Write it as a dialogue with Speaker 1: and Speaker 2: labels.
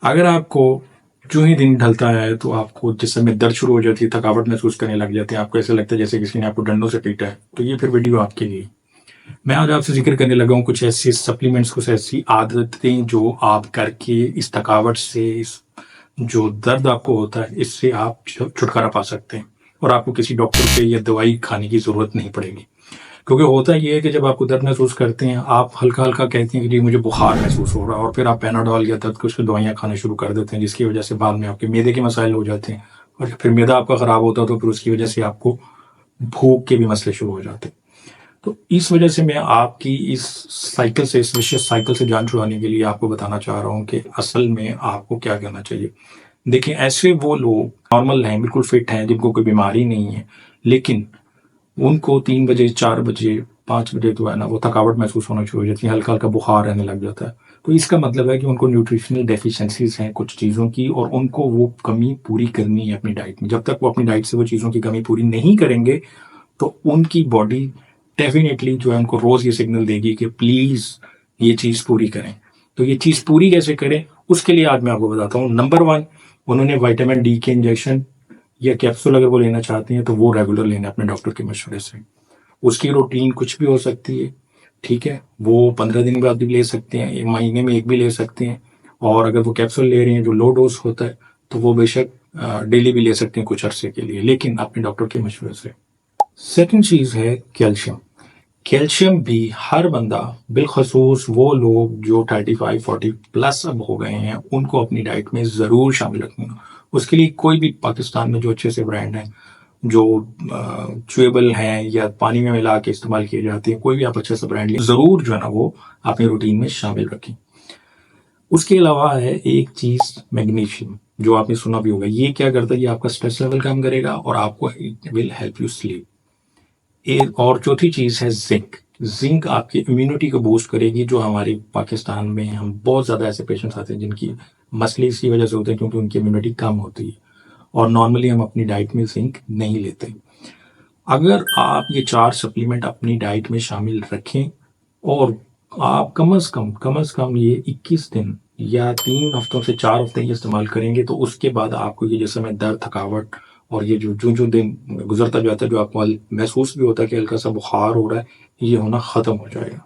Speaker 1: اگر آپ کو جو ہی دن ڈھلتا ہے تو آپ کو جسم میں درد شروع ہو جاتی ہے، تھکاوٹ محسوس کرنے لگ جاتے ہیں، آپ کو ایسا لگتا ہے جیسے کسی نے آپ کو ڈنڈوں سے پیٹا ہے، تو یہ پھر ویڈیو آپ کے لیے۔ میں آج آپ سے ذکر کرنے لگا ہوں کچھ ایسی سپلیمنٹس، کچھ ایسی عادتیں جو آپ کر کے اس تھکاوٹ سے، اس جو درد آپ کو ہوتا ہے، اس سے آپ چھٹکارا پا سکتے ہیں اور آپ کو کسی ڈاکٹر سے یا دوائی کھانے کی ضرورت نہیں پڑے گی۔ کیونکہ ہوتا یہ ہے کہ جب آپ کو درد محسوس کرتے ہیں، آپ ہلکا ہلکا کہتے ہیں کہ جی مجھے بخار محسوس ہو رہا ہے، اور پھر آپ پیناڈول یا درد کچھ دوائیاں کھانا شروع کر دیتے ہیں، جس کی وجہ سے بعد میں آپ کے معدے کے مسائل ہو جاتے ہیں، اور پھر معدہ آپ کا خراب ہوتا ہے تو پھر اس کی وجہ سے آپ کو بھوک کے بھی مسئلے شروع ہو جاتے ہیں۔ تو اس وجہ سے میں آپ کی اس سائیکل سے، اس وشیس سائیکل سے جان چھڑانے کے لیے آپ کو بتانا چاہ رہا ہوں کہ اصل میں آپ کو کیا کرنا چاہیے۔ دیکھیں، ایسے وہ لوگ نارمل ہیں، بالکل فٹ ہیں، جن کو کوئی بیماری نہیں ہے، لیکن ان کو 3 بجے، 4 بجے، 5 بجے جو ہے نا وہ تھکاوٹ محسوس ہونا شروع ہو جاتی ہے، ہلکا ہلکا بخار رہنے لگ جاتا ہے۔ تو اس کا مطلب ہے کہ ان کو نیوٹریشنل ڈیفیشنسیز ہیں کچھ چیزوں کی، اور ان کو وہ کمی پوری کرنی ہے اپنی ڈائٹ میں۔ جب تک وہ اپنی ڈائٹ سے وہ چیزوں کی کمی پوری نہیں کریں گے تو ان کی باڈی ڈیفینیٹلی جو ہے ان کو روز یہ سگنل دے گی کہ پلیز یہ چیز پوری کریں۔ تو یہ چیز پوری کیسے کریں، اس کے لیے آج میں آپ کو بتاتا ہوں۔ نمبر 1، انہوں نے وائٹامن ڈی کے انجیکشن یا کیپسول اگر وہ لینا چاہتے ہیں تو وہ ریگولر لینا اپنے ڈاکٹر کے مشورے سے۔ اس کی روٹین کچھ بھی ہو سکتی ہے، ٹھیک ہے، وہ 15 دن بعد بھی لے سکتے ہیں، ایک مہینے میں ایک بھی لے سکتے ہیں، اور اگر وہ کیپسول لے رہے ہیں جو لو ڈوز ہوتا ہے تو وہ بے شک ڈیلی بھی لے سکتے ہیں کچھ عرصے کے لیے، لیکن اپنے ڈاکٹر کے مشورے سے۔ سیکنڈ چیز ہے کیلشیم۔ کیلشیم بھی ہر بندہ، بالخصوص وہ لوگ جو 35 40 پلس اب ہو گئے ہیں، ان کو اپنی ڈائٹ میں ضرور شامل رکھنا۔ اس کے لیے کوئی بھی پاکستان میں جو اچھے سے برانڈ ہیں، جو چویبل ہیں یا پانی میں ملا کے استعمال کیے جاتے ہیں، کوئی بھی آپ اچھا سا برانڈ لیں، ضرور جو ہے نا وہ اپنی روٹین میں شامل رکھیں۔ اس کے علاوہ ہے ایک چیز میگنیشیم، جو آپ نے سنا بھی ہوگا۔ یہ کیا کرتا ہے، یہ آپ کا اسٹریس لیول کم کرے گا اور آپ کو ول ہیلپ یو سلیپ۔ ایک اور چوتھی چیز ہے زنک۔ زنک آپ کی امیونٹی کو بوسٹ کرے گی، جو ہمارے پاکستان میں ہم بہت زیادہ ایسے پیشنٹس آتے ہیں جن کی مسئلے اس کی وجہ سے ہوتے ہیں کیونکہ ان کی امیونٹی کم ہوتی ہے، اور نارملی ہم اپنی ڈائٹ میں زنک نہیں لیتے۔ اگر آپ یہ 4 سپلیمنٹ اپنی ڈائٹ میں شامل رکھیں، اور آپ کم از کم یہ 21 دن یا 3 ہفتوں سے 4 ہفتے یہ استعمال کریں گے، تو اس کے بعد آپ کو یہ جسم میں درد، تھکاوٹ، اور یہ جو دن گزرتا جاتا ہے، جو آپ کو محسوس بھی ہوتا ہے کہ ہلکا سا بخار ہو رہا ہے، یہ ہونا ختم ہو جائے گا۔